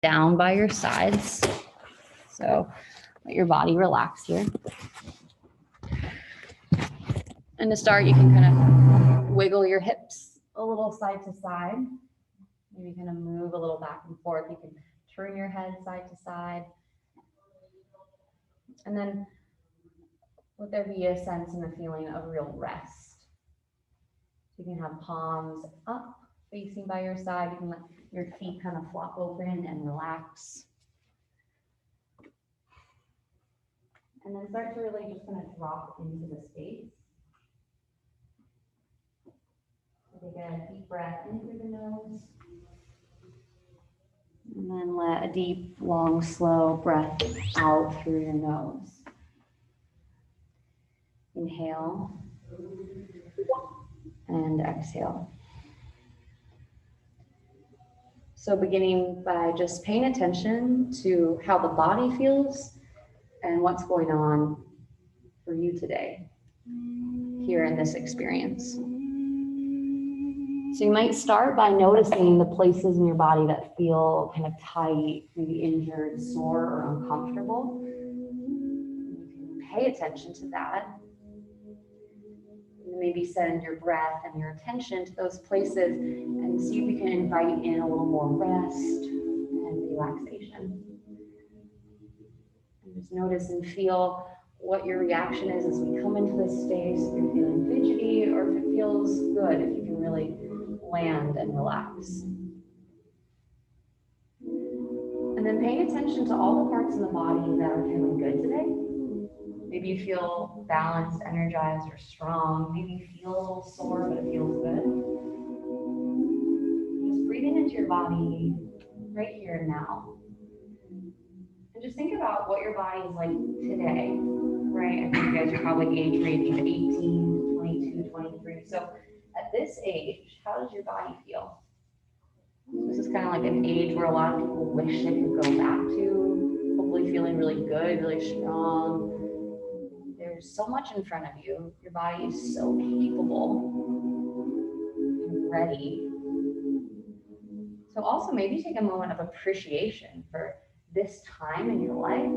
down by your sides. So let your body relax here. And to start, you can kind of wiggle your hips a little side to side. Maybe kind of move a little back and forth. You can turn your head side to side. And then let there be a sense and a feeling of real rest. You can have palms up, facing by your side. You can let your feet kind of flop open and relax. And then start to really just kind of drop into the space. So take a deep breath in through the nose. And then let a deep, long, slow breath out through your nose. Inhale and exhale. So beginning by just paying attention to how the body feels and what's going on for you today here in this experience. So you might start by noticing the places in your body that feel kind of tight, maybe injured, sore, or uncomfortable. You can pay attention to that. And maybe send your breath and your attention to those places and see if you can invite in a little more rest and relaxation. And just notice and feel what your reaction is as we come into this space, if you're feeling fidgety or if it feels good, if you can really land and relax. And then paying attention to all the parts in the body that are feeling good today. Maybe you feel balanced, energized, or strong. Maybe you feel a little sore, but it feels good. Just breathing into your body right here and now. And just think about what your body is like today, right? I think you guys are probably age range of 18, 22, 23. So at this age, how does your body feel? This is kind of like an age where a lot of people wish they could go back to, hopefully feeling really good, really strong. There's so much in front of you. Your body is so capable and ready. So also maybe take a moment of appreciation for this time in your life,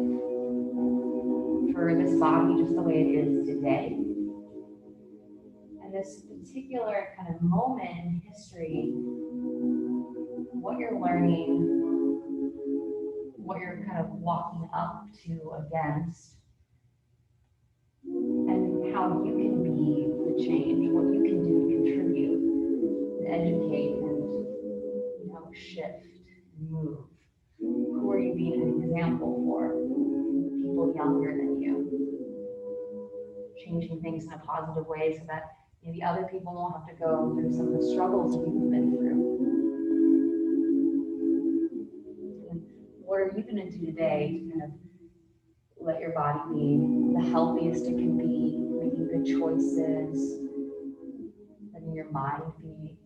for this body just the way it is today. And this particular kind of moment in history, what you're learning, what you're kind of walking up to against, and how you can be the change, what you can do to contribute and educate and shift and move. Who are you being an example for? People younger than you. Changing things in a positive way so that maybe other people won't have to go through some of the struggles you've been through. And what are you going to do today to kind of let your body be the healthiest it can be, making good choices, letting your mind be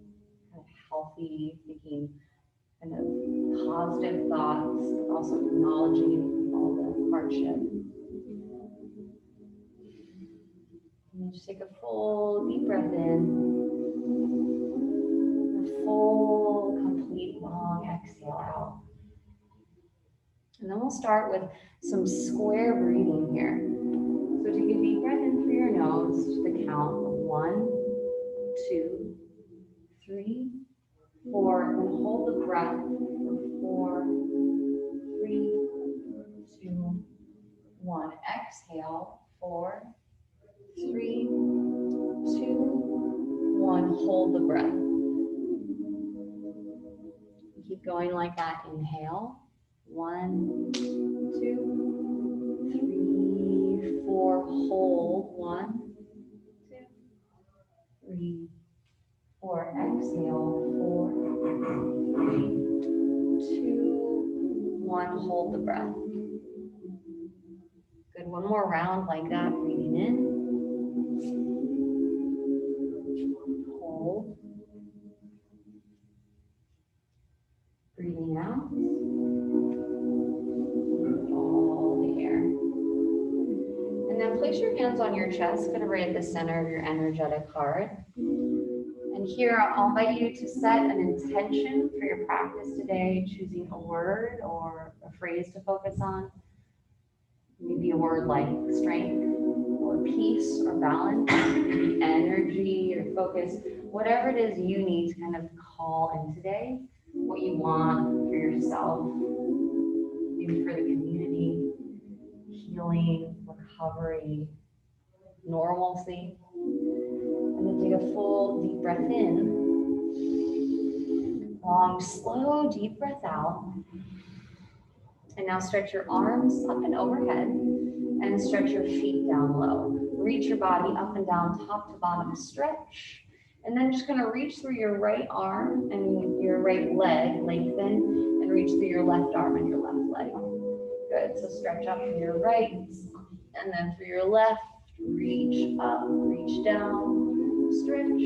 kind of healthy, thinking kind of positive thoughts, but also acknowledging all the hardship. And just take a full deep breath in, a full, complete, long exhale out. And then we'll start with some square breathing here. So take a deep breath in through your nose to the count of 1, 2, 3, 4, and then hold the breath for 4, 3, 2, 1. Exhale, 4, 3, 2, 1. Hold the breath. Keep going like that. Inhale. 1, 2, 3, 4. Hold. 1, 2, 3, 4. Exhale. 4, 3, 2, 1. Hold the breath. Good. One more round like that. Breathing in. Hold. Breathing out. All the air. And then place your hands on your chest, kind of right at the center of your energetic heart. And And here I'll invite you to set an intention for your practice today, choosing a word or a phrase to focus on. Maybe a word like strength or peace or balance, maybe energy or focus, whatever it is you need to kind of call in today, what you want for yourself, maybe for the community, healing, recovery, normalcy. And then take a full deep breath in. Long, slow, deep breath out. And now stretch your arms up and overhead and stretch your feet down low. Reach your body up and down, top to bottom, stretch. And then just gonna reach through your right arm and your right leg, lengthen, and reach through your left arm and your left leg. Good, so stretch up to your right, and then through your left, reach up, reach down, stretch.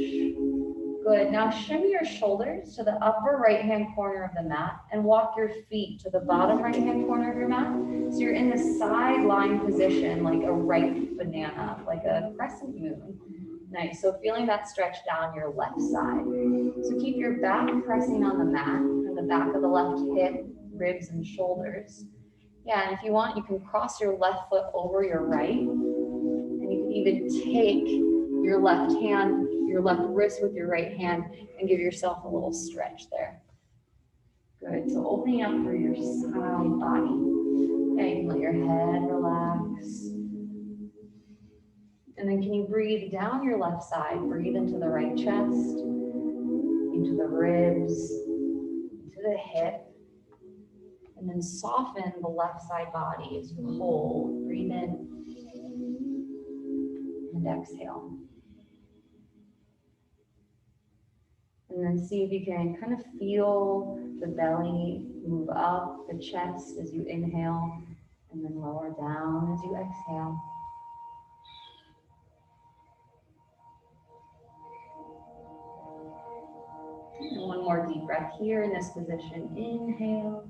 Good, now shimmy your shoulders to the upper right-hand corner of the mat and walk your feet to the bottom right-hand corner of your mat. So you're in the sideline position, like a right banana, like a crescent moon. Nice, so feeling that stretch down your left side. So keep your back pressing on the mat from the back of the left hip, ribs, and shoulders. Yeah, and if you want, you can cross your left foot over your right, and you can even take your left hand, your left wrist with your right hand, and give yourself a little stretch there. Good, so opening up through your side body. Yeah, you can let your head relax. And then can you breathe down your left side, breathe into the right chest, into the ribs, into the hip, and then soften the left side body as you hold. Breathe in and exhale. And then see if you can kind of feel the belly move up, the chest as you inhale, and then lower down as you exhale. And one more deep breath here in this position. Inhale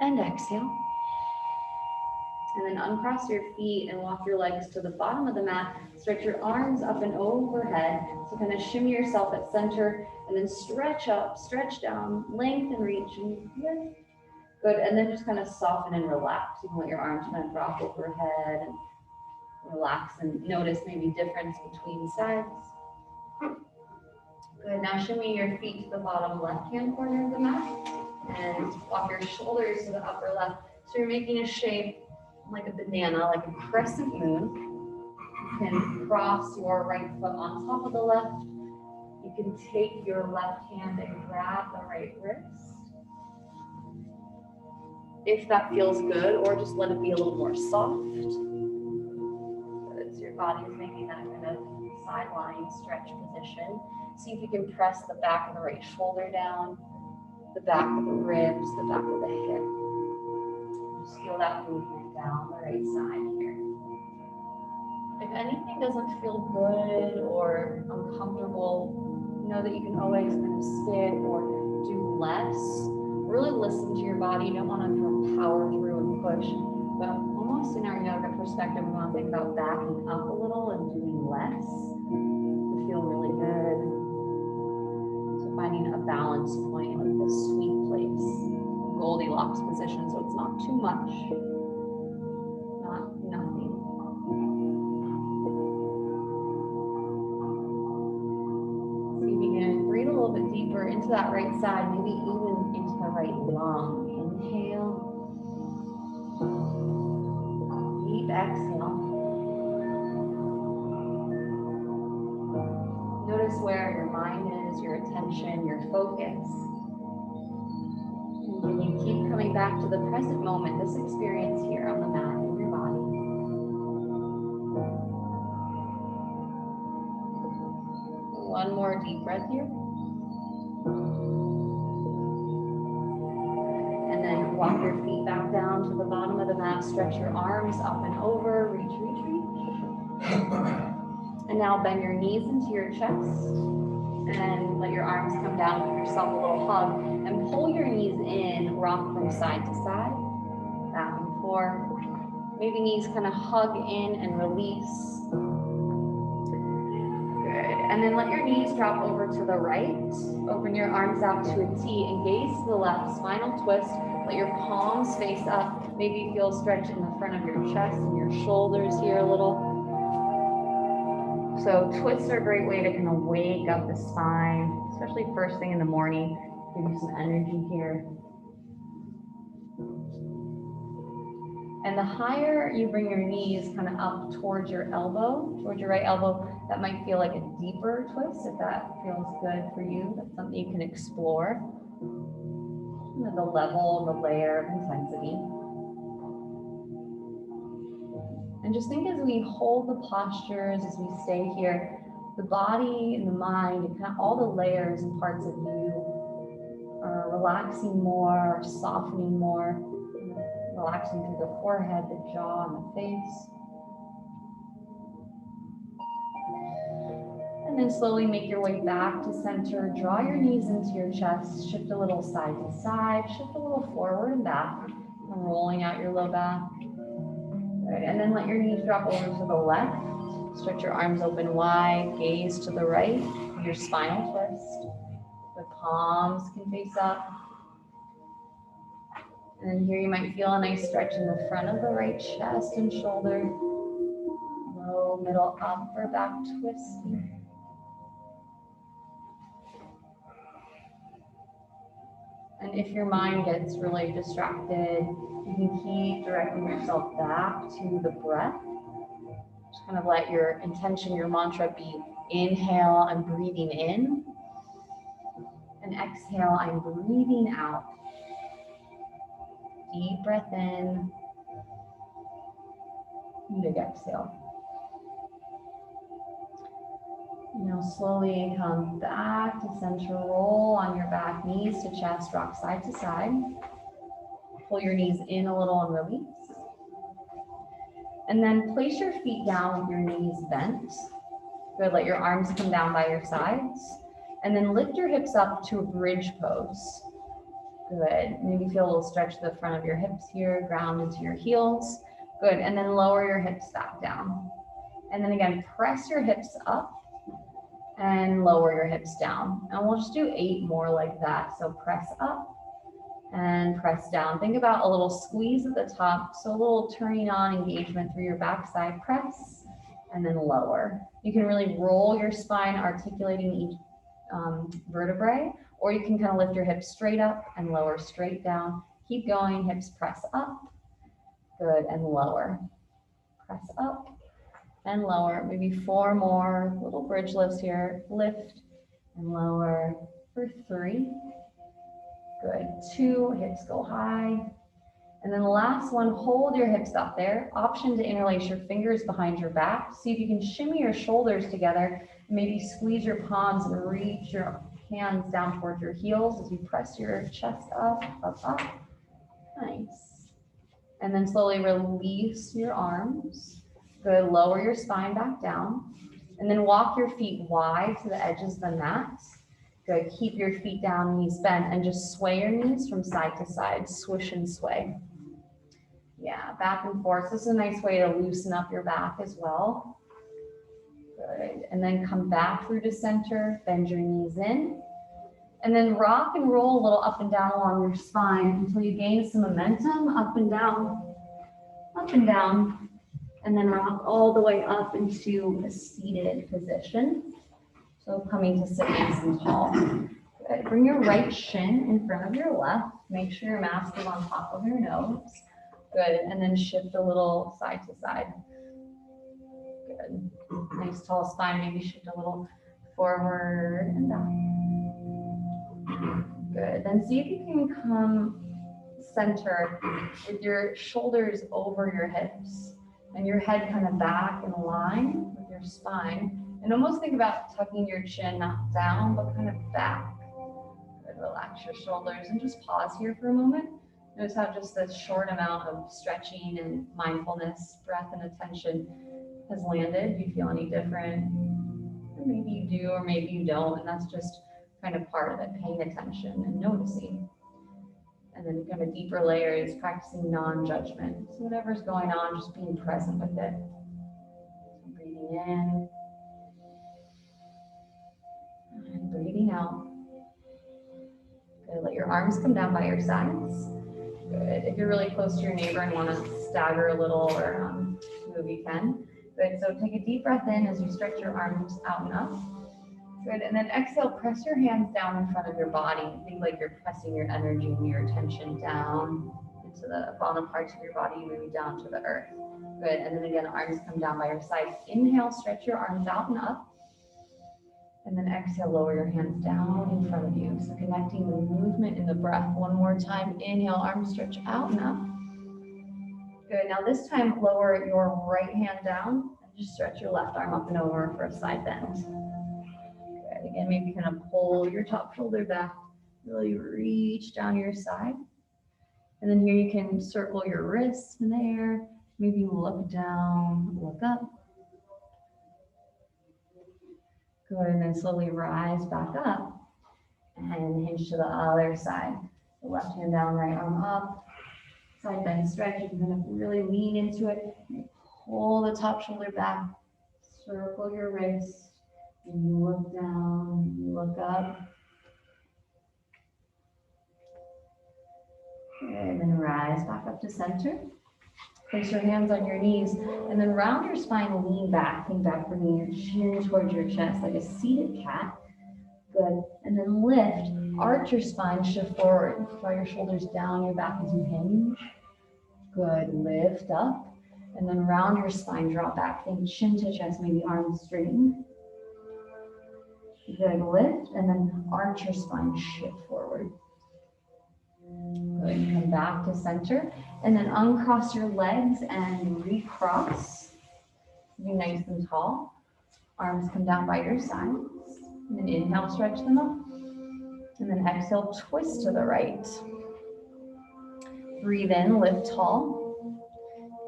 and exhale. And then uncross your feet and walk your legs to the bottom of the mat. Stretch your arms up and overhead. So kind of shimmy yourself at center and then stretch up, stretch down, lengthen, reach, and lift. Good, and then just kind of soften and relax. You can let your arms kind of drop overhead and relax and notice maybe difference between sides. Good, now shimmy your feet to the bottom left-hand corner of the mat and walk your shoulders to the upper left. So you're making a shape like a banana, like a crescent moon. You can cross your right foot on top of the left. You can take your left hand and grab the right wrist, if that feels good, or just let it be a little more soft. Good, so your body is making that kind of sideline stretch position. See if you can press the back of the right shoulder down, the back of the ribs, the back of the hip. Just feel that movement down the right side here. If anything doesn't feel good or uncomfortable, know that you can always kind of skip or do less. Really listen to your body. You don't want to power through and push, but almost in our yoga perspective, we want to think about backing up a little and doing less to feel really good. So finding a balance point, like the sweet place, Goldilocks position, so it's not too much, not nothing. See if you can breathe a little bit deeper into that right side, maybe even into the right lung. Inhale, deep exhale. Notice where your mind is, your attention, your focus. And can you keep coming back to the present moment, this experience here on the mat in your body. One more deep breath here. And then walk your feet back down to the bottom of the mat. Stretch your arms up and over. Reach, reach, reach. And now bend your knees into your chest. And let your arms come down. Give yourself a little hug. And pull your knees in. Rock from side to side. Back and forth. Maybe knees kind of hug in and release. Good. and then let your knees drop over to the right. Open your arms out to a T and gaze to the left, spinal twist. Let your palms face up. Maybe feel a stretch in the front of your chest and your shoulders here a little. So twists are a great way to kind of wake up the spine, especially first thing in the morning. Give you some energy here. And the higher you bring your knees kind of up towards your elbow, towards your right elbow, that might feel like a deeper twist. If that feels good for you, that's something you can explore. The level, the layer of intensity. And just think as we hold the postures, as we stay here, the body and the mind and kind of all the layers and parts of you are relaxing more, softening more, relaxing through the forehead, the jaw, and the face. And then slowly make your way back to center. Draw your knees into your chest. Shift a little side to side. Shift a little forward and back. And rolling out your low back. Good. And then let your knees drop over to the left. Stretch your arms open wide. Gaze to the right. Your spinal twist. The palms can face up. And then here you might feel a nice stretch in the front of the right chest and shoulder. Low, middle, upper back twisting. And if your mind gets really distracted, you can keep directing yourself back to the breath. Just kind of let your intention, your mantra be inhale, I'm breathing in. And exhale, I'm breathing out. Deep breath in. Big exhale. Now slowly come back to center, roll on your back, knees to chest, rock side to side. Pull your knees in a little and release. And then place your feet down with your knees bent. Good, let your arms come down by your sides. And then lift your hips up to a bridge pose. Good, maybe feel a little stretch to the front of your hips here, ground into your heels. Good, and then lower your hips back down. And then again, press your hips up. And lower your hips down. And we'll just do 8 more like that. So press up and press down. Think about a little squeeze at the top. So a little turning on engagement through your backside press and then lower. You can really roll your spine, articulating each vertebrae, or you can kind of lift your hips straight up and lower straight down. Keep going, hips press up. Good, and lower. Press up. And lower, maybe 4 more little bridge lifts here. Lift and lower for 3. Good, 2, hips go high. And then the last one, hold your hips up there. Option to interlace your fingers behind your back. See if you can shimmy your shoulders together. Maybe squeeze your palms and reach your hands down towards your heels as you press your chest up, up, up. Nice. And then slowly release your arms. Good, lower your spine back down. And then walk your feet wide to the edges of the mat. Good, keep your feet down, knees bent, and just sway your knees from side to side, swish and sway. Yeah, back and forth. This is a nice way to loosen up your back as well. Good, and then come back through to center, bend your knees in. And then rock and roll a little up and down along your spine until you gain some momentum, up and down, up and down. And then rock all the way up into a seated position. So coming to sit nice and tall. Good. Bring your right shin in front of your left. Make sure your mask is on top of your nose. Good. And then shift a little side to side. Good. Nice tall spine. Maybe shift a little forward and down. Good. Then see if you can come center with your shoulders over your hips. And your head kind of back in line with your spine. And almost think about tucking your chin not down, but kind of back. Good, relax your shoulders and just pause here for a moment. Notice how just this short amount of stretching and mindfulness, breath and attention has landed. Do you feel any different? Or maybe you do, or maybe you don't. And that's just kind of part of it, paying attention and noticing. And then kind of deeper layer is practicing non-judgment. So whatever's going on, just being present with it. So breathing in. inhale. Good. Let your arms come down by your sides. Good. If you're really close to your neighbor and want to stagger a little or move, you can. Good. So take a deep breath in as you stretch your arms out and up. Good. And then exhale, press your hands down in front of your body. Think like you're pressing your energy and your attention down into the bottom parts of your body, maybe down to the earth. Good. And then again, arms come down by your sides. Inhale, stretch your arms out and up. And then exhale, lower your hands down in front of you. So connecting the movement and the breath. One more time. Inhale, arms stretch out and up. Good. Now this time, lower your right hand down and just stretch your left arm up and over for a side bend. Good. Again, maybe kind of pull your top shoulder back. Really reach down your side. And then here you can circle your wrists in the air. Maybe look down, look up. Good, and then slowly rise back up and hinge to the other side. The left hand down, right arm up. Side bend stretch. You can kind of really lean into it. Pull the top shoulder back. Circle your wrist. And you look down, you look up. And then rise back up to center. Place your hands on your knees and then round your spine, lean back. Think back, bringing your chin towards your chest like a seated cat. Good. And then lift, arch your spine, shift forward. Draw your shoulders down your back as you hinge. Good. Lift up and then round your spine, drop back. Think chin to chest, maybe arms straighten. Good. Lift and then arch your spine, shift forward. Good. Come back to center and then uncross your legs and recross. Be nice and tall. Arms come down by your sides. And then inhale, stretch them up. And then exhale, twist to the right. Breathe in, lift tall.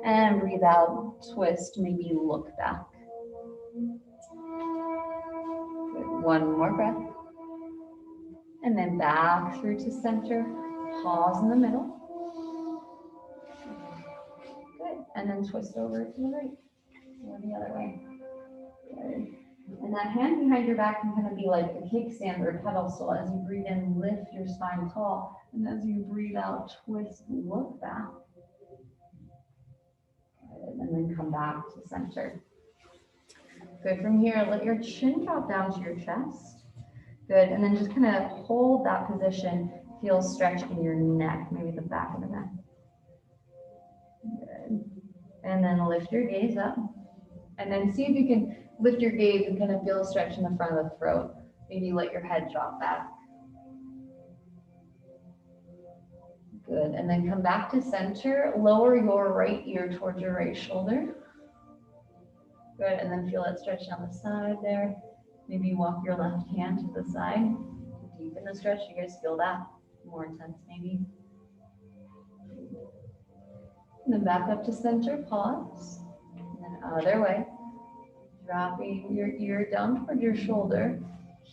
And breathe out, twist, maybe look back. Good. One more breath. And then back through to center. Pause in the middle. Good. And then twist over to the right or the other way. Good. And that hand behind your back can kind of be like a kickstand or a pedestal. As you breathe in, lift your spine tall. And as you breathe out, twist, look back. Good. And then come back to center. Good. From here, let your chin drop down to your chest. Good. And then just kind of hold that position. Feel stretch in your neck, maybe the back of the neck. Good. And then lift your gaze up. And then see if you can lift your gaze and kind of feel a stretch in the front of the throat. Maybe let your head drop back. Good. And then come back to center. Lower your right ear towards your right shoulder. Good. And then feel that stretch down the side there. Maybe walk your left hand to the side. Deepen the stretch. You guys feel that? More intense maybe. And then back up to center, pause. And then other way. Dropping your ear down toward your shoulder.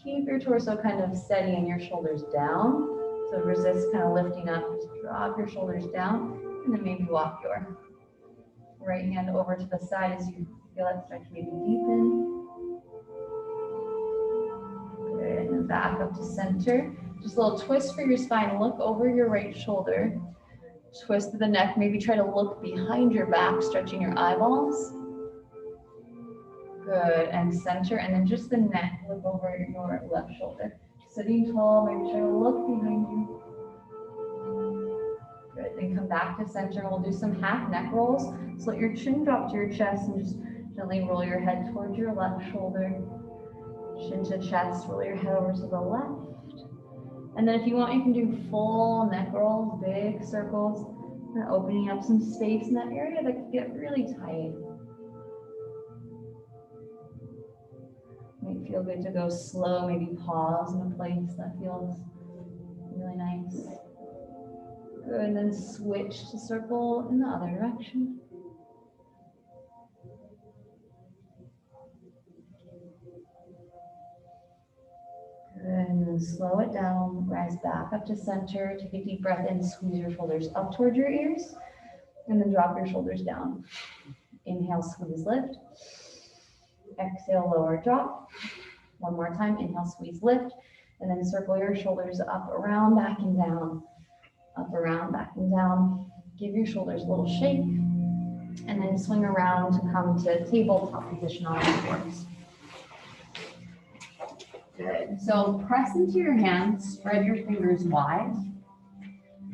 Keep your torso kind of steady and your shoulders down. So resist kind of lifting up. Just drop your shoulders down. And then maybe walk your right hand over to the side as you feel that stretch maybe deepen. Good. And then back up to center. Just a little twist for your spine. Look over your right shoulder. Twist to the neck. Maybe try to look behind your back, stretching your eyeballs. Good. And center. And then just the neck. Look over your left shoulder. Sitting tall. Maybe try to look behind you. Good. Then come back to center. We'll do some half neck rolls. So let your chin drop to your chest and just gently roll your head towards your left shoulder. Chin to chest. Roll your head over to the left. And then if you want, you can do full neck rolls, big circles, and opening up some space in that area that could get really tight. Might feel good to go slow, maybe pause in a place that feels really nice. Good, and then switch to circle in the other direction. And then slow it down, rise back up to center, take a deep breath in, squeeze your shoulders up towards your ears, and then drop your shoulders down. Inhale, squeeze, lift. Exhale, lower, drop. One more time, inhale, squeeze, lift. And then circle your shoulders up, around, back and down, up, around, back and down. Give your shoulders a little shake, and then swing around to come to tabletop position on all fours. Good. So press into your hands, spread your fingers wide.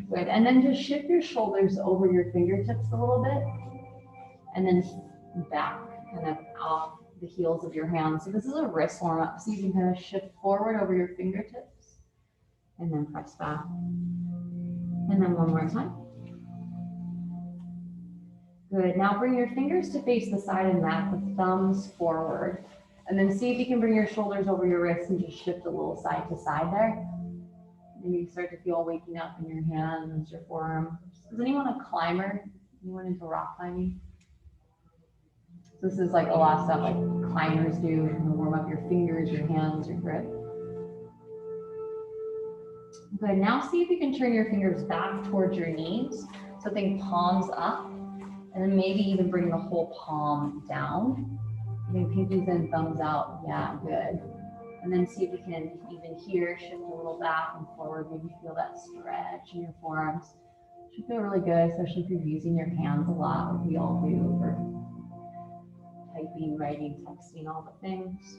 Good. And then just shift your shoulders over your fingertips a little bit, and then back, kind of off the heels of your hands. So this is a wrist warm up, so you can kind of shift forward over your fingertips, and then press back. And then one more time. Good. Now bring your fingers to face the side of the mat, the thumbs forward. And then see if you can bring your shoulders over your wrists and just shift a little side to side there. And you start to feel waking up in your hands, your forearms. Is anyone a climber? Anyone into rock climbing? So this is like a lot of stuff like climbers do. You can warm up your fingers, your hands, your grip. Good. Now see if you can turn your fingers back towards your knees. So think palms up, and then maybe even bring the whole palm down. Maybe pinkies and thumbs out. Yeah, good. And then see if you can even here shift a little back and forward. Maybe feel that stretch in your forearms. Should feel really good, especially if you're using your hands a lot, like we all do for typing, writing, texting, all the things.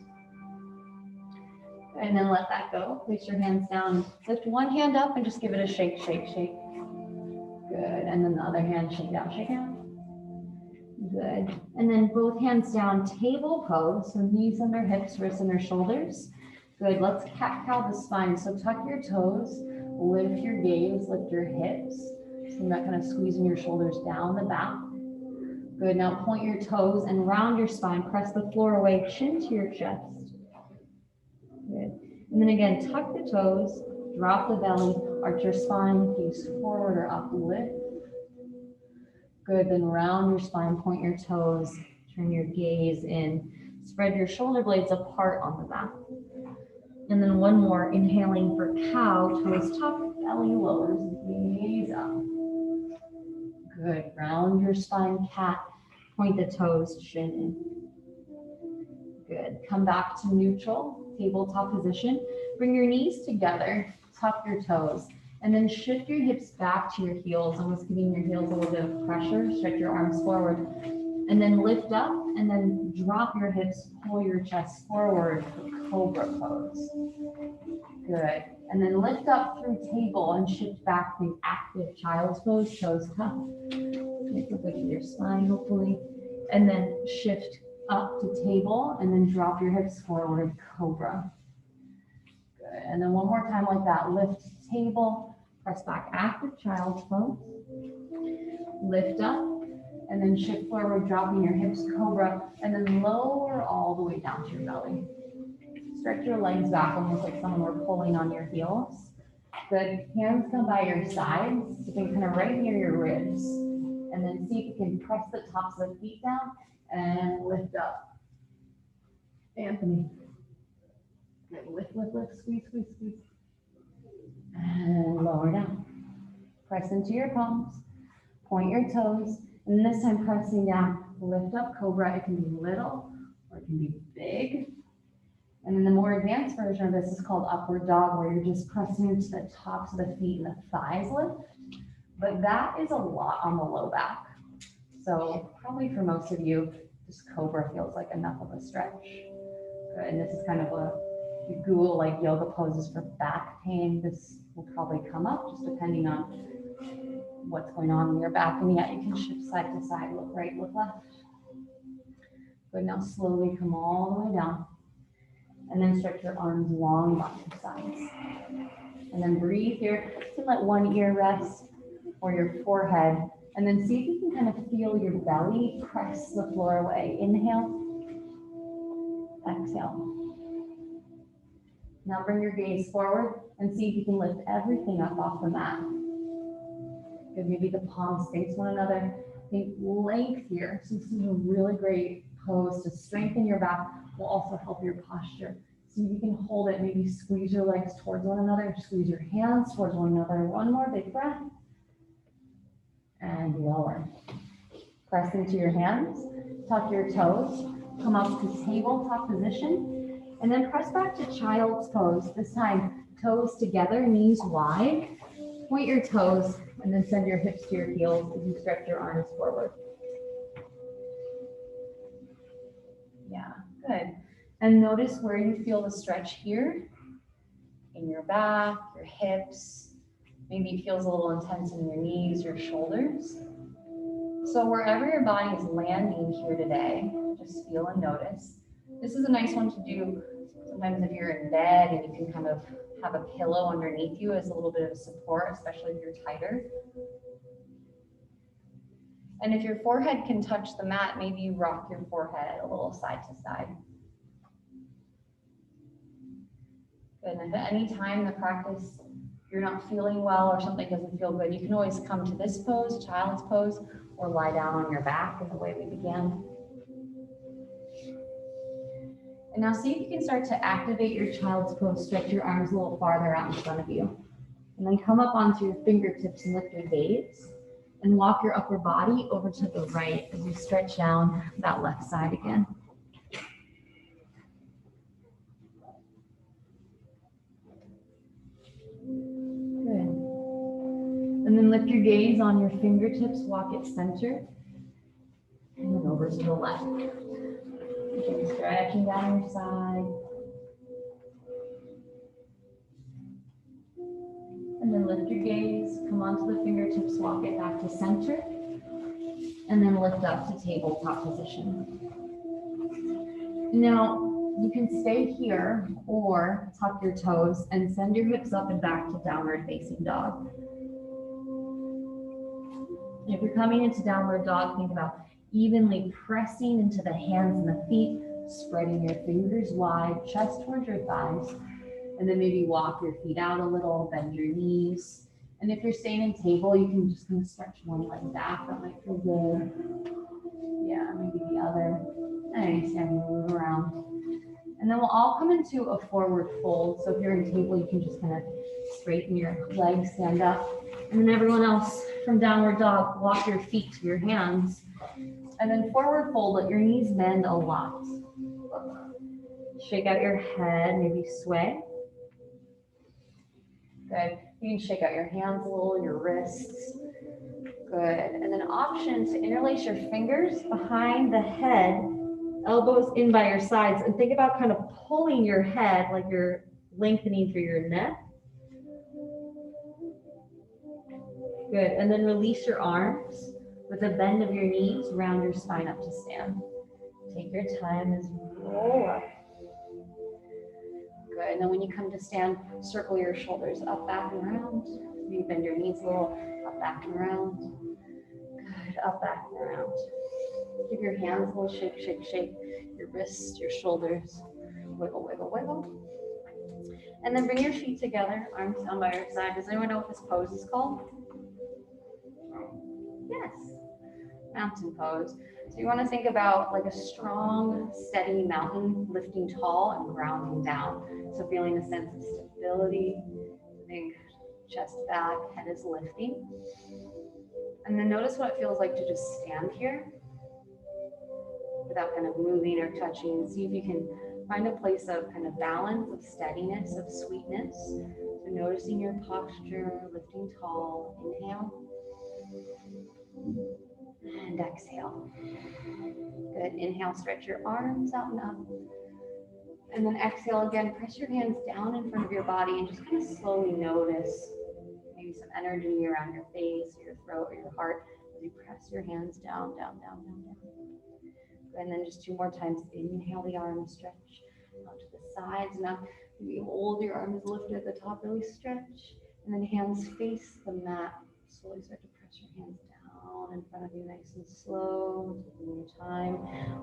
And then let that go. Place your hands down. Lift one hand up and just give it a shake, shake, shake. Good. And then the other hand, shake down, shake down. Good. And then both hands down, table pose. So knees under hips, wrists under shoulders. Good. Let's cat-cow the spine. So tuck your toes, lift your gaze, lift your hips. So you're not kind of squeezing your shoulders down the back. Good. Now point your toes and round your spine. Press the floor away, chin to your chest. Good. And then again, tuck the toes, drop the belly, arch your spine, face forward or up, lift. Good, then round your spine, point your toes, turn your gaze in, spread your shoulder blades apart on the mat. And then one more, inhaling for cow, toes tuck, belly lowers, gaze up. Good, round your spine, cat, point the toes, chin in. Good, come back to neutral, tabletop position. Bring your knees together, tuck your toes. And then shift your hips back to your heels, almost giving your heels a little bit of pressure. Stretch your arms forward. And then lift up and then drop your hips, pull your chest forward for cobra pose. Good. And then lift up through table and shift back to active child's pose, toes tucked. Make it good to your spine, hopefully. And then shift up to table and then drop your hips forward, cobra. Good. And then one more time like that, lift table. Press back, active child's pose. Lift up, and then shift forward, dropping your hips, cobra, and then lower all the way down to your belly. Stretch your legs back, almost like someone were pulling on your heels. Good, hands come by your sides, sitting kind of right near your ribs. And then see if you can press the tops of the feet down and lift up. Anthony. Good, lift, lift, lift, squeeze, squeeze, squeeze. And lower down. Press into your palms, point your toes, and this time pressing down, lift up cobra. It can be little or it can be big. And then the more advanced version of this is called upward dog, where you're just pressing into the tops of the feet and the thighs lift. But that is a lot on the low back. So probably for most of you, just cobra feels like enough of a stretch. Good. And this is kind of a, if you Google like yoga poses for back pain, this will probably come up just depending on what's going on in your back. And yeah, you can shift side to side, look right, look left. Good, now slowly come all the way down. And then stretch your arms long by your sides. And then breathe here. You can let one ear rest or your forehead. And then see if you can kind of feel your belly press the floor away. Inhale. Exhale. Now bring your gaze forward and see if you can lift everything up off the mat. Good, maybe the palms face one another. Think length here. So this is a really great pose to strengthen your back, will also help your posture. See if you can hold it, maybe squeeze your legs towards one another, squeeze your hands towards one another. One more big breath. And lower. Press into your hands, tuck your toes, come up to tabletop position. And then press back to child's pose. This time, toes together, knees wide. Point your toes and then send your hips to your heels as you stretch your arms forward. Yeah, good. And notice where you feel the stretch here, in your back, your hips. Maybe it feels a little intense in your knees, your shoulders. So wherever your body is landing here today, just feel and notice. This is a nice one to do sometimes if you're in bed and you can kind of have a pillow underneath you as a little bit of support, especially if you're tighter. And if your forehead can touch the mat, maybe you rock your forehead a little side to side. Good. And if at any time in the practice you're not feeling well or something doesn't feel good, you can always come to this pose, child's pose, or lie down on your back in the way we began. And now see if you can start to activate your child's pose. Stretch your arms a little farther out in front of you. And then come up onto your fingertips and lift your gaze. And walk your upper body over to the right as you stretch down that left side again. Good. And then lift your gaze on your fingertips, walk it center. And then over to the left. Again, stretching down your side. And then lift your gaze, come onto the fingertips, walk it back to center. And then lift up to tabletop position. Now, you can stay here or tuck your toes and send your hips up and back to downward facing dog. If you're coming into downward dog, think about evenly pressing into the hands and the feet, spreading your fingers wide, chest towards your thighs, and then maybe walk your feet out a little, bend your knees. And if you're staying in table, you can just kind of stretch one leg back. That might feel good. Yeah, maybe the other. Nice, and move around. And then we'll all come into a forward fold. So if you're in table, you can just kind of straighten your legs, stand up. And then everyone else from downward dog, walk your feet to your hands. And then forward fold, let your knees bend a lot. Shake out your head, maybe sway. Good. You can shake out your hands a little, your wrists. Good. And then option to interlace your fingers behind the head, elbows in by your sides, and think about kind of pulling your head like you're lengthening through your neck. Good. And then release your arms with a bend of your knees, round your spine up to stand. Take your time as you roll up. Good. And then when you come to stand, circle your shoulders up, back, and around. Maybe bend your knees a little, up, back, and around. Good. Up, back, and around. Give your hands a little shake, shake, shake. Your wrists, your shoulders. Wiggle, wiggle, wiggle. And then bring your feet together, arms down by your side. Does anyone know what this pose is called? Yes. Mountain pose. So you want to think about like a strong, steady mountain lifting tall and grounding down. So feeling a sense of stability, think chest back, head is lifting. And then notice what it feels like to just stand here without kind of moving or touching. See if you can find a place of kind of balance, of steadiness, of sweetness. So noticing your posture, lifting tall. Inhale. And exhale. Good. Inhale, stretch your arms out and up. And then exhale again, press your hands down in front of your body and just kind of slowly notice maybe some energy around your face, or your throat, or your heart as you press your hands down, down, down, down, down. And then just 2 more times. Inhale the arms, stretch out to the sides. Now maybe hold your arms lifted at the top, really stretch. And then hands face the mat. Slowly start to press your hands down in front of you, nice and slow, taking your time.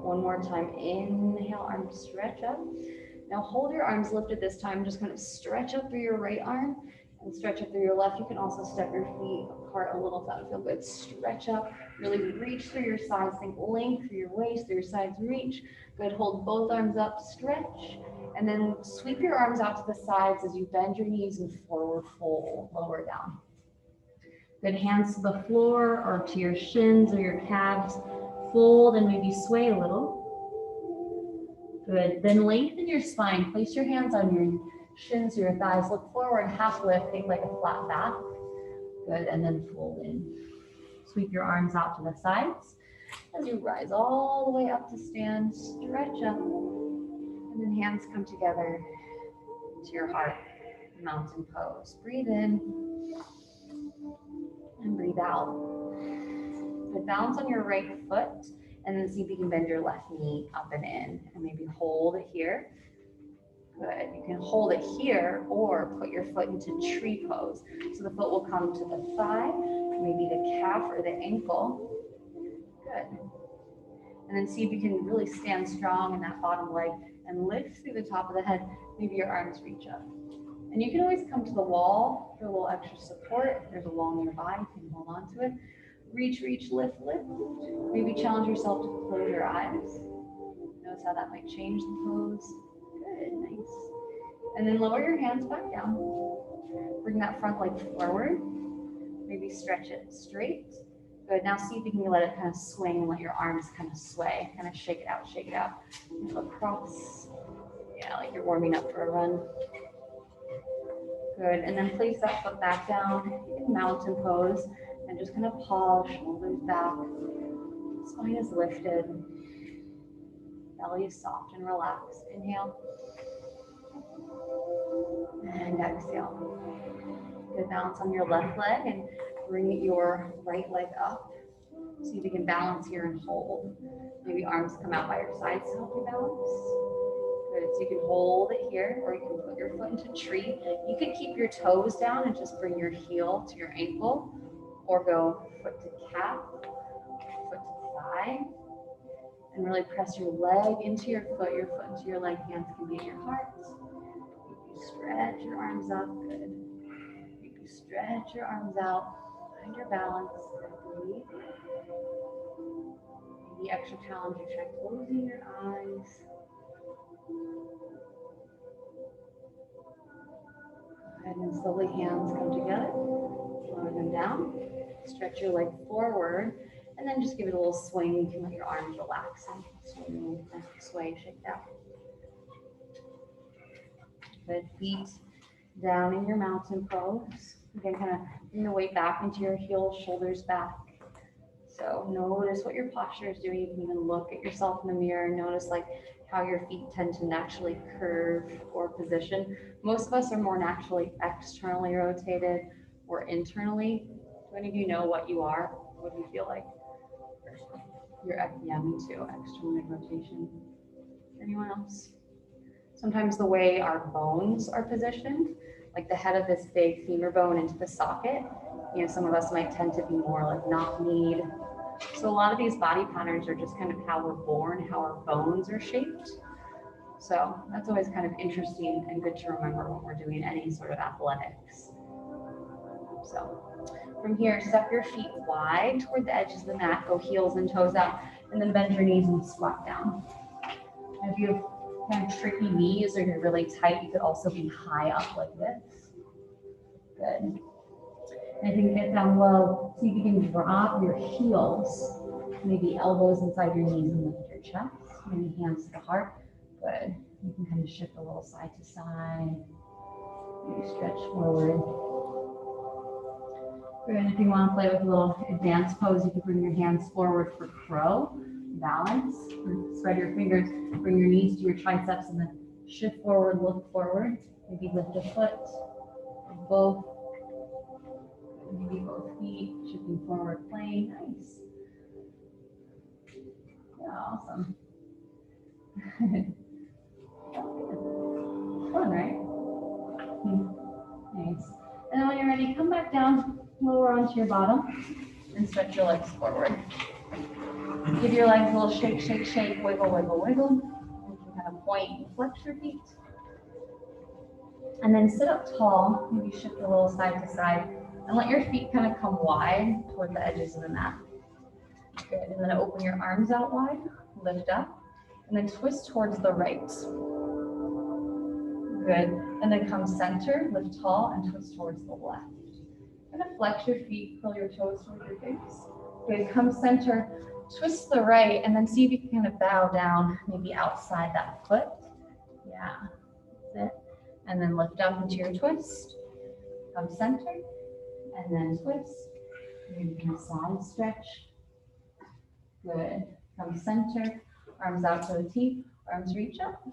1 more time. Inhale, arms stretch up. Now hold your arms lifted this time. Just kind of stretch up through your right arm and stretch up through your left. You can also step your feet apart a little if that would feel good. Stretch up, really reach through your sides. Think length through your waist, through your sides, reach. Good, hold both arms up, stretch. And then sweep your arms out to the sides as you bend your knees and forward fold, lower down. Good, hands to the floor or to your shins or your calves. Fold and maybe sway a little. Good. Then lengthen your spine. Place your hands on your shins, your thighs. Look forward, half lift. Think like a flat back. Good. And then fold in. Sweep your arms out to the sides. As you rise all the way up to stand, stretch up. And then hands come together to your heart. Mountain pose. Breathe in. And breathe out. Good. Balance on your right foot. And then see if you can bend your left knee up and in. And maybe hold it here. Good. You can hold it here or put your foot into tree pose. So the foot will come to the thigh, maybe the calf or the ankle. Good. And then see if you can really stand strong in that bottom leg and lift through the top of the head. Maybe your arms reach up. And you can always come to the wall for a little extra support. If there's a wall nearby, you can hold on to it. Reach, reach, lift, lift. Maybe challenge yourself to close your eyes. Notice how that might change the pose. Good, nice. And then lower your hands back down. Bring that front leg forward. Maybe stretch it straight. Good, now see if you can let it kind of swing and let your arms kind of sway. Kind of shake it out, shake it out. Across. Yeah, like you're warming up for a run. Good, and then place that foot back down in mountain pose. And just kind of pause, shoulders back. Spine is lifted. Belly is soft and relaxed. Inhale. And exhale. Good, balance on your left leg and bring your right leg up. See if you can balance here and hold. Maybe arms come out by your sides to help you balance. Good, so you can hold it here or you can put your foot into tree. You could keep your toes down and just bring your heel to your ankle. Or go foot to calf, foot to thigh, and really press your leg into your foot into your leg, hands can be at your heart. You stretch your arms up, good. You stretch your arms out, find your balance, breathe. Maybe extra challenge, you try closing your eyes. Go ahead and slowly hands come together, lower them down. Stretch your leg forward, and then just give it a little swing. You can let your arms relax and sway, shake down. Good, feet down in your mountain pose. Again, kind of bring the weight back into your heels, shoulders back. So notice what your posture is doing. You can even look at yourself in the mirror and notice like how your feet tend to naturally curve or position. Most of us are more naturally externally rotated or internally. Do any of you know what you are? What do you feel like? Yeah, me too. External rotation. Anyone else? Sometimes the way our bones are positioned, like the head of this big femur bone into the socket, you know, some of us might tend to be more like knock-kneed. So a lot of these body patterns are just kind of how we're born, how our bones are shaped. So that's always kind of interesting and good to remember when we're doing any sort of athletics. So from here, step your feet wide toward the edges of the mat, go heels and toes out, and then bend your knees and squat down. And if you have kind of tricky knees or you're really tight, you could also be high up like this. Good. And if you can get down low, see if you can drop your heels, maybe elbows inside your knees and lift your chest, maybe hands to the heart. Good. You can kind of shift a little side to side, maybe stretch forward. And if you want to play with a little advanced pose, you can bring your hands forward for crow, balance, or spread your fingers, bring your knees to your triceps, and then shift forward, look forward. Maybe lift a foot, or both, maybe both feet, shifting forward, playing, nice. Yeah, awesome. Fun, right? Nice. And then when you're ready, come back down, lower onto your bottom, and stretch your legs forward. Give your legs a little shake, shake, shake, wiggle, wiggle, wiggle. You can kind of point and flex your feet. And then sit up tall, maybe shift a little side to side, and let your feet kind of come wide toward the edges of the mat. Good, and then open your arms out wide, lift up, and then twist towards the right. Good, and then come center, lift tall, and twist towards the left. Kind of flex your feet, curl your toes towards your face. Good, come center, twist to the right, and then see if you can kind of bow down, maybe outside that foot. Yeah, that's it. And then lift up into your twist. Come center, and then twist. Maybe kind of side stretch. Good. Come center, arms out to the T, arms reach up.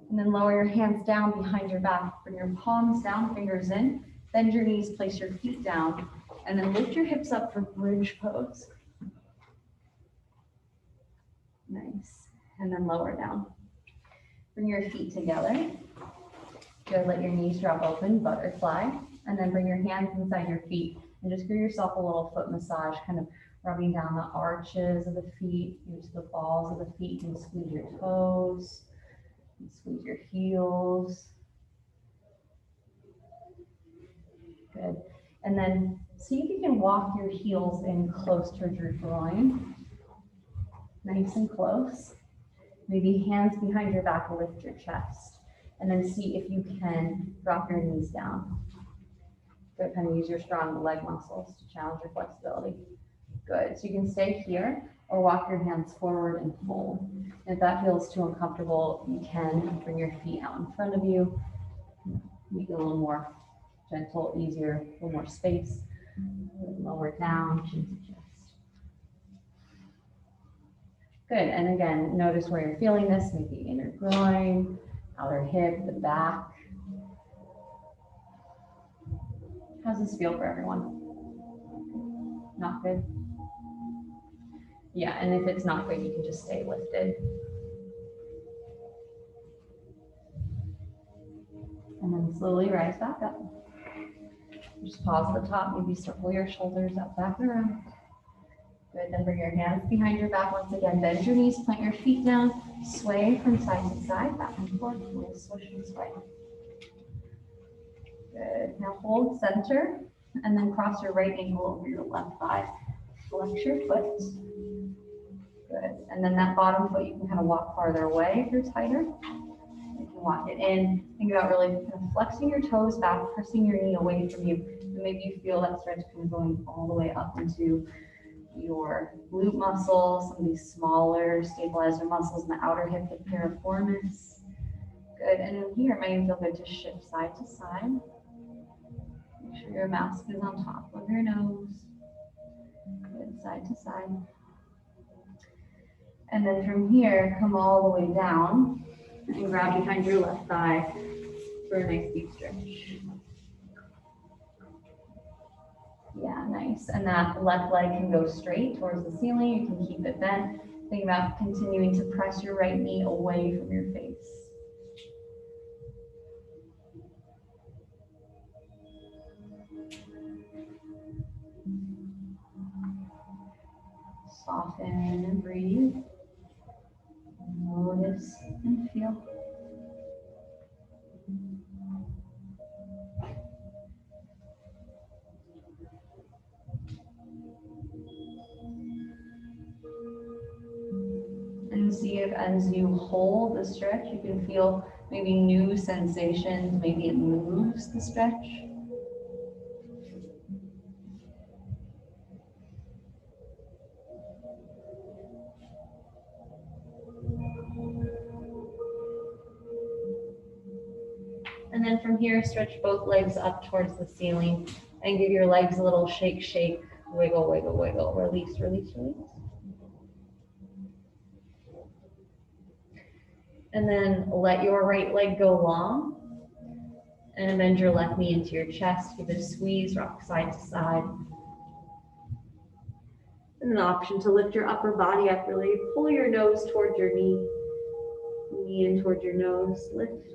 And then lower your hands down behind your back. Bring your palms down, fingers in. Bend your knees, place your feet down. And then lift your hips up for bridge pose. Nice. And then lower down. Bring your feet together. Good. Let your knees drop open, butterfly. And then bring your hands inside your feet. And just give yourself a little foot massage, kind of rubbing down the arches of the feet, use the balls of the feet, and squeeze your toes, and squeeze your heels. Good. And then see if you can walk your heels in close towards your groin. Nice and close. Maybe hands behind your back, lift your chest. And then see if you can drop your knees down. Good. Kind of use your strong leg muscles to challenge your flexibility. Good. So you can stay here or walk your hands forward and fold. If that feels too uncomfortable, you can bring your feet out in front of you. Make it a little more gentle, easier, a little more space. Lower down, chin to chest. Good. And again, notice where you're feeling this, maybe inner groin, outer hip, the back. How's this feel for everyone? Not good? Yeah, and if it's not good, you can just stay lifted. And then slowly rise back up. Just pause at the top, maybe circle your shoulders up, back and around. Good, then bring your hands behind your back once again. Bend your knees, plant your feet down, sway from side to side, back and forth, we'll swish and sway. Good, now hold center, and then cross your right ankle over your left thigh. Flex your foot. Good, and then that bottom foot, you can kind of walk farther away if you're tighter. You can walk it in. Think about really kind of flexing your toes back, pressing your knee away from you. And maybe you feel that stretch kind of going all the way up into your glute muscles, some of these smaller stabilizer muscles in the outer hip, the piriformis. Good, and in here, it might feel good to shift side to side. Make sure your mask is on top of your nose. Good, side to side. And then from here, come all the way down and grab behind your left thigh for a nice deep stretch. Yeah, nice. And that left leg can go straight towards the ceiling. You can keep it bent. Think about continuing to press your right knee away from your face. Soften and breathe. Notice and feel. And see if as you hold the stretch, you can feel maybe new sensations. Maybe it moves the stretch. And then from here, stretch both legs up towards the ceiling and give your legs a little shake, shake, wiggle, wiggle, wiggle, release, release, release. And then let your right leg go long and bend your left knee into your chest. Give it a squeeze, rock side to side. And an option to lift your upper body up, really pull your nose towards your knee, knee in towards your nose, lift.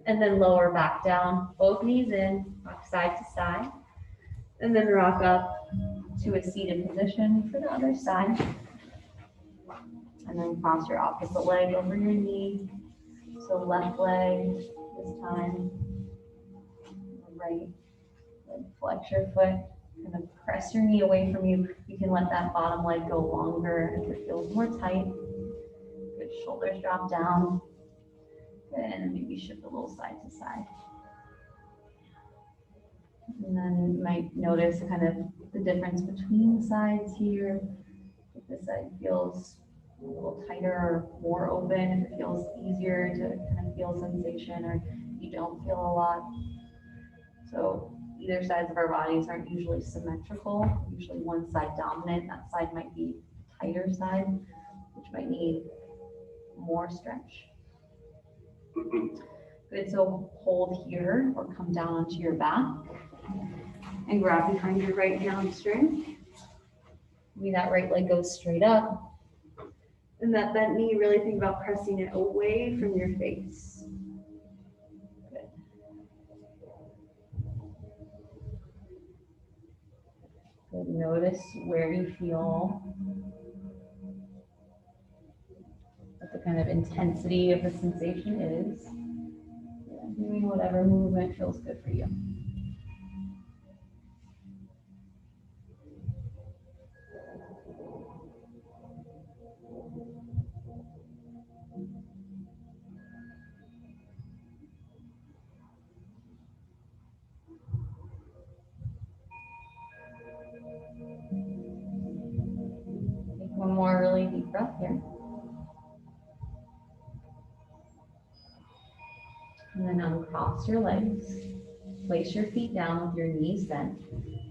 And then lower back down, both knees in, rock side to side. And then rock up to a seated position for the other side. And then cross your opposite leg over your knee. So left leg this time, right leg, flex your foot, kind of press your knee away from you. You can let that bottom leg go longer if it feels more tight. Good, shoulders drop down. Good, and then maybe shift a little side to side. And then you might notice kind of the difference between the sides here. If this side feels a little tighter or more open, if it feels easier to kind of feel sensation or you don't feel a lot. So either sides of our bodies aren't usually symmetrical, usually one side dominant, that side might be the tighter side, which might need more stretch. Good, so hold here or come down onto your back and grab behind your right hamstring. Maybe that right leg goes straight up. And that bent knee, really think about pressing it away from your face. Good. Good. Notice where you feel what the kind of intensity of the sensation is. Doing whatever movement feels good for you. Take one more really deep breath here. And then uncross your legs. Place your feet down with your knees bent.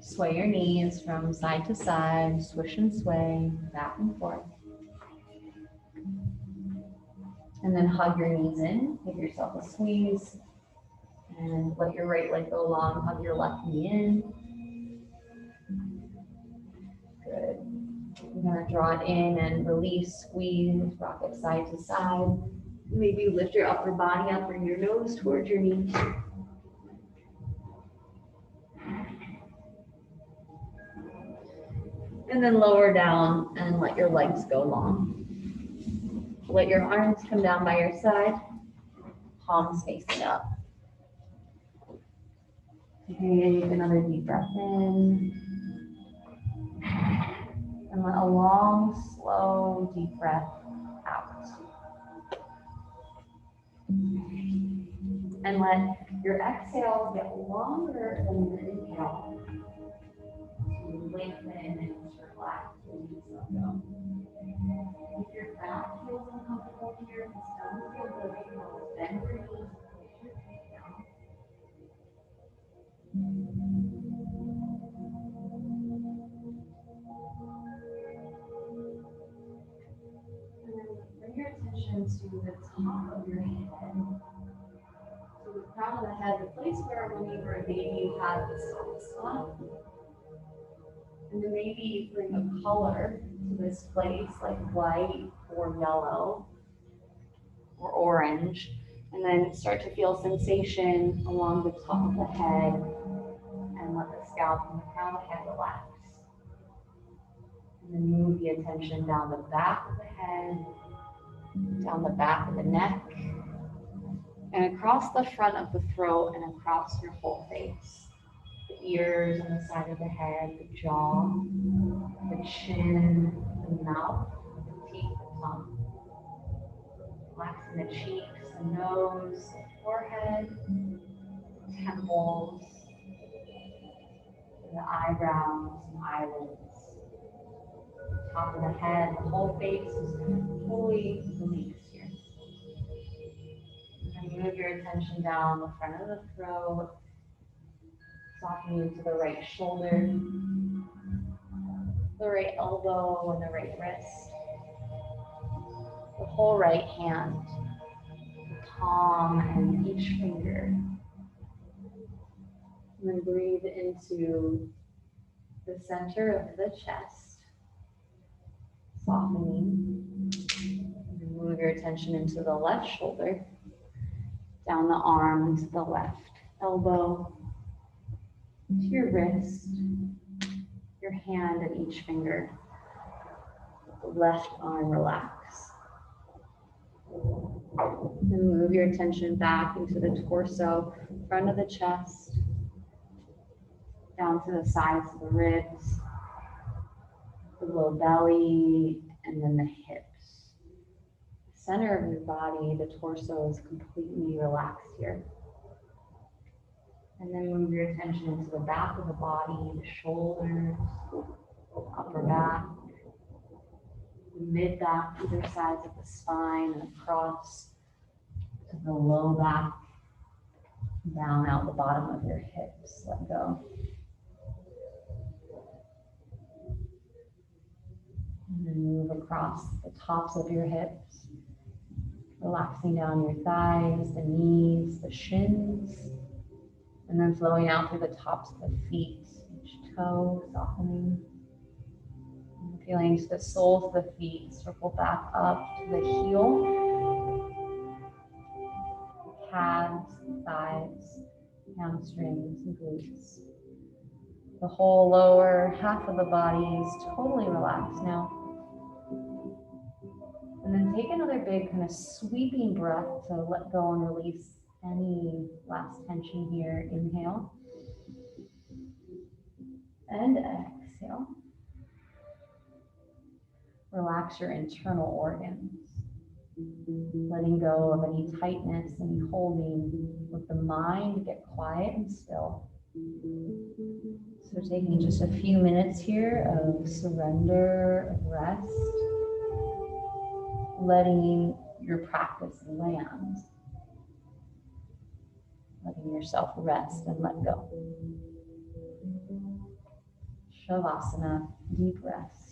Sway your knees from side to side, swish and sway, back and forth. And then hug your knees in, give yourself a squeeze, and let your right leg go long, hug your left knee in. Good. You're gonna draw it in and release, squeeze, rock it side to side. Maybe lift your upper body up, bring your nose towards your knees. And then lower down and let your legs go long. Let your arms come down by your side, palms facing up. Okay, take another deep breath in. And let a long, slow, deep breath out. And let your exhale get longer than your inhale. To lengthen and relax and just let go. If your back feels uncomfortable here, if this doesn't feel good, you know, bend your knees, push your feet down. And then bring your attention to the top of your head. So the crown of the head, the place where when you were a baby you had the soft spot. And then maybe bring a color to this place, like white or yellow or orange. And then start to feel sensation along the top of the head and let the scalp and the crown of the head relax. And then move the attention down the back of the head, down the back of the neck, and across the front of the throat and across your whole face. The ears on the side of the head, the jaw, the chin, the mouth, the teeth, the tongue. Relaxing the cheeks, the nose, the forehead, the temples, the eyebrows and eyelids. The top of the head, the whole face is fully released here. And move your attention down the front of the throat. Softening to the right shoulder, the right elbow, and the right wrist. The whole right hand, the palm, and each finger. And then breathe into the center of the chest, softening. And move your attention into the left shoulder, down the arm, into the left elbow, to your wrist, your hand, and each finger. The left arm relax. Then move your attention back into the torso, front of the chest, down to the sides of the ribs, the low belly, and then the hips. The center of your body, the torso, is completely relaxed here. And then move your attention to the back of the body, the shoulders, upper back, the mid back, either sides of the spine, and across to the low back, down out the bottom of your hips. Let go. And then move across the tops of your hips, relaxing down your thighs, the knees, the shins, and then flowing out through the tops of the feet, each toe softening. And feeling the soles of the feet circle back up to the heel, calves, thighs, hamstrings, and glutes. The whole lower half of the body is totally relaxed now. And then take another big kind of sweeping breath to let go and release any last tension here. Inhale. And exhale. Relax your internal organs. Letting go of any tightness, any holding. Let the mind get quiet and still. So taking just a few minutes here of surrender, of rest. Letting your practice land. Letting yourself rest and let go. Shavasana, deep rest.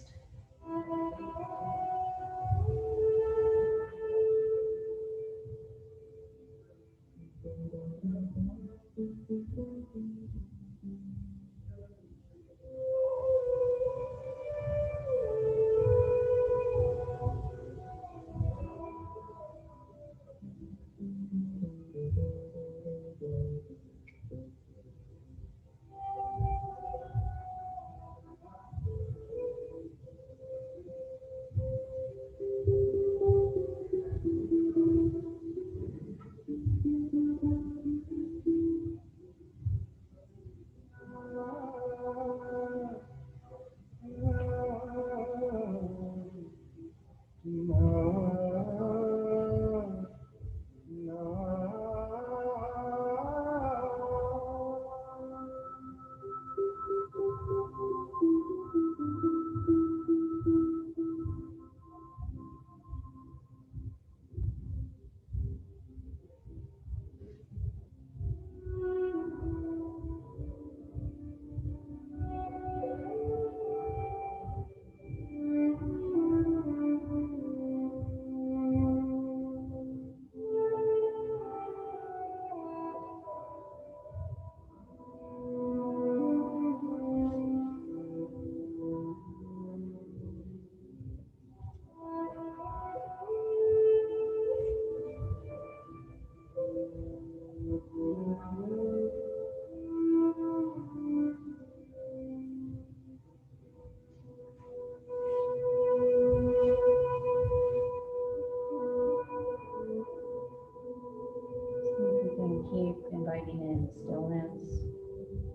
Keep inviting in stillness,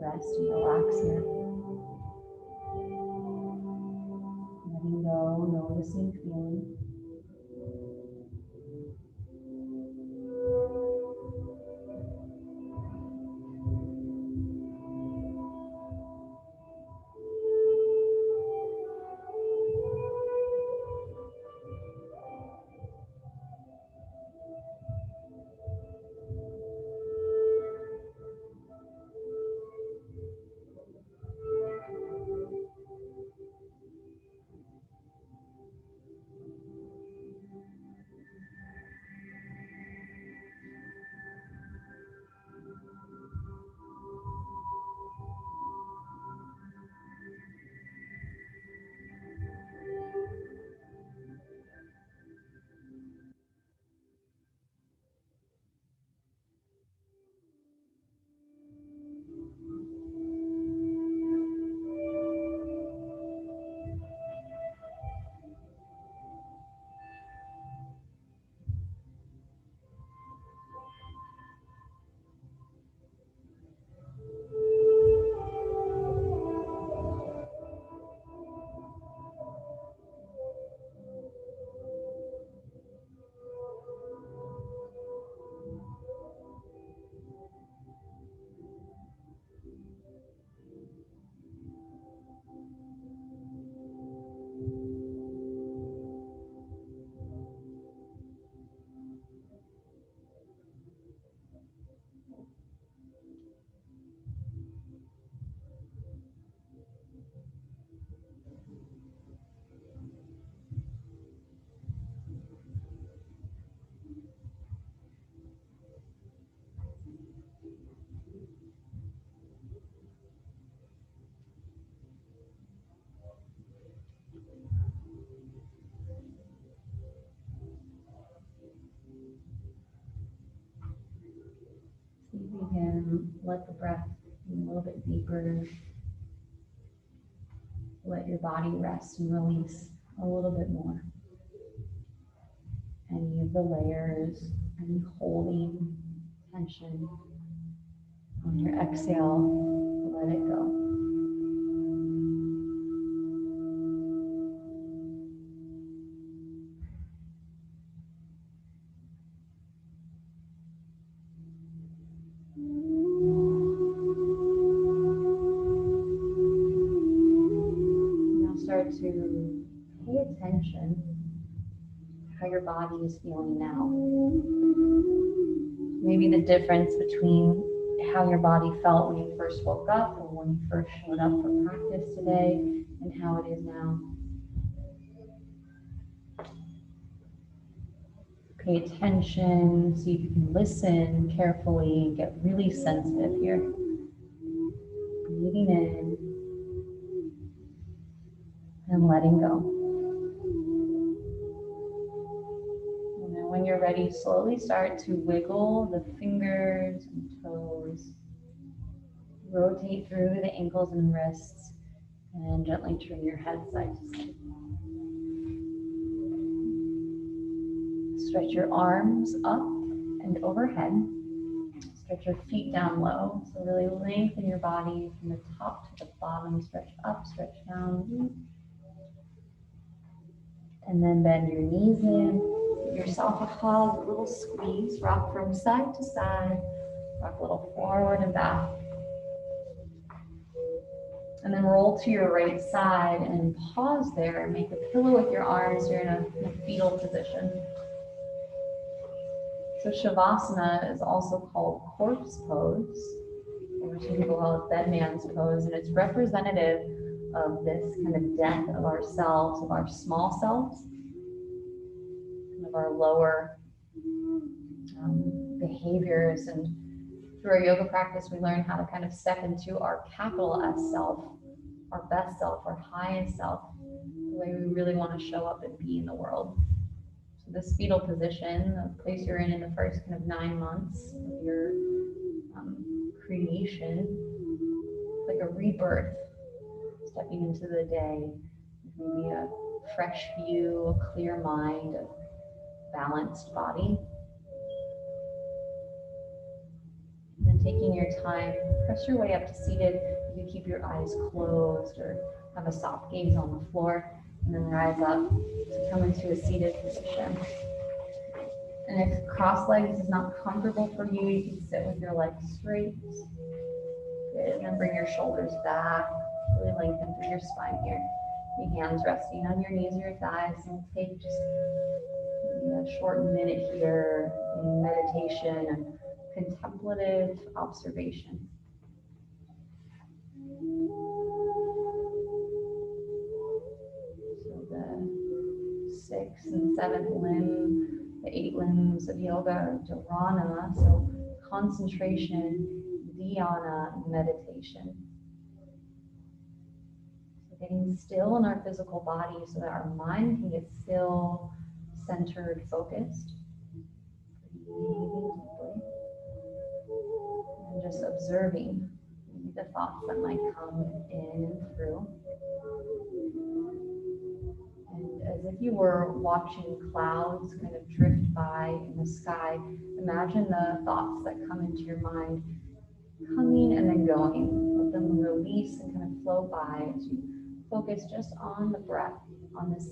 rest, and relax here. Letting go, noticing, feeling. let the breath be a little bit deeper. Let your body rest and release a little bit more. Any of the layers, any holding tension. On your exhale, let it go. Now start to pay attention to how your body is feeling now. Maybe the difference between how your body felt when you first woke up or when you first showed up for practice today and how it is now. Pay attention, see if you can listen carefully and get really sensitive here. Breathing in and letting go. And then when you're ready, slowly start to wiggle the fingers and toes. Rotate through the ankles and wrists and gently turn your head side to side. Stretch your arms up and overhead. Stretch your feet down low. So really lengthen your body from the top to the bottom. Stretch up, stretch down. And then bend your knees in. Give yourself a hug, a little squeeze. Rock from side to side. Rock a little forward and back. And then roll to your right side and pause there. Make a pillow with your arms. You're in a fetal position. So Shavasana is also called corpse pose, or some people call it dead man's pose, and it's representative of this kind of death of ourselves, of our small selves, kind of our lower behaviors. And through our yoga practice, we learn how to kind of step into our capital S self, our best self, our highest self, the way we really want to show up and be in the world. So this fetal position, the place you're in the first kind of 9 months of your creation, like a rebirth, stepping into the day, maybe a fresh view, a clear mind, a balanced body. And then taking your time, press your way up to seated. You can keep your eyes closed or have a soft gaze on the floor, and then rise up to come into a seated position. And if cross legs is not comfortable for you, you can sit with your legs straight. Good. And then bring your shoulders back, really lengthen through your spine here. Your hands resting on your knees or your thighs, and take just a short minute here in meditation and contemplative observation. So the 6th and 7th limb, the 8 limbs of yoga are dharana, so concentration, dhyana, meditation. So getting still in our physical body so that our mind can get still, centered, focused. Breathing deeply. And just observing the thoughts that might come in and through. And as if you were watching clouds kind of drift by in the sky, imagine the thoughts that come into your mind coming and then going. Let them release and kind of flow by as you focus just on the breath, on this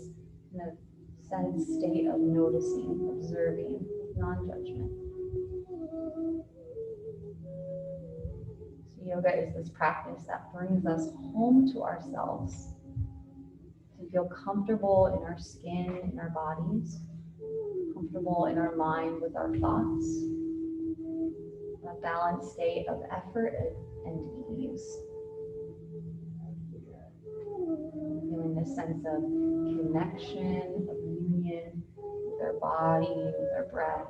kind of sense state of noticing, observing, non-judgment. So yoga is this practice that brings us home to ourselves, to feel comfortable in our skin, in our bodies, comfortable in our mind with our thoughts, a balanced state of effort and ease. Feeling this sense of connection, of union with our body, with our breath,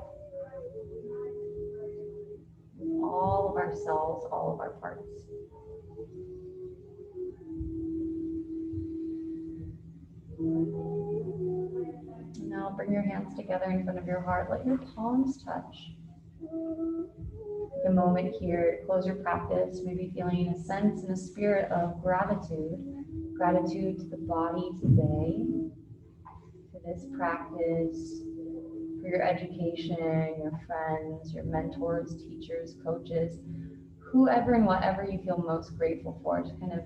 with all of ourselves, all of our parts. Now bring your hands together in front of your heart. Let your palms touch. Take a moment here, close your practice, maybe feeling a sense and a spirit of gratitude. Gratitude to the body today, to this practice, for your education, your friends, your mentors, teachers, coaches, whoever and whatever you feel most grateful for. Just kind of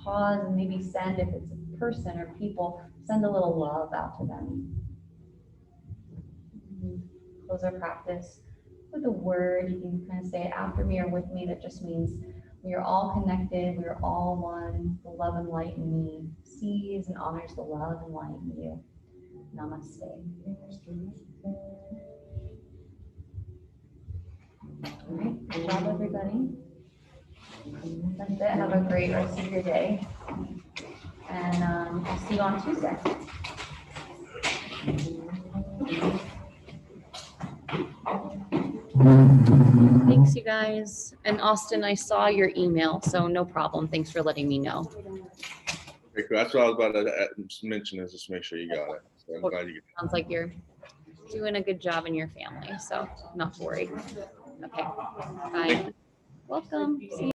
pause and maybe send, if it's a person or people, send a little love out to them. Close our practice with a word. You can kind of say it after me or with me. That just means we are all connected. We are all one. The love and light in me sees and honors the love and light in you. Namaste. All right, good job, everybody. That's it. Have a great rest of your day. And I'll see you on Tuesday. Thanks, you guys. And Austin, I saw your email, so no problem. Thanks for letting me know. Okay, cool. That's what I was about to mention, is just make sure you got it. So I'm glad you got it. Sounds like you're doing a good job in your family, so not to worry. Okay, bye. Welcome. See you.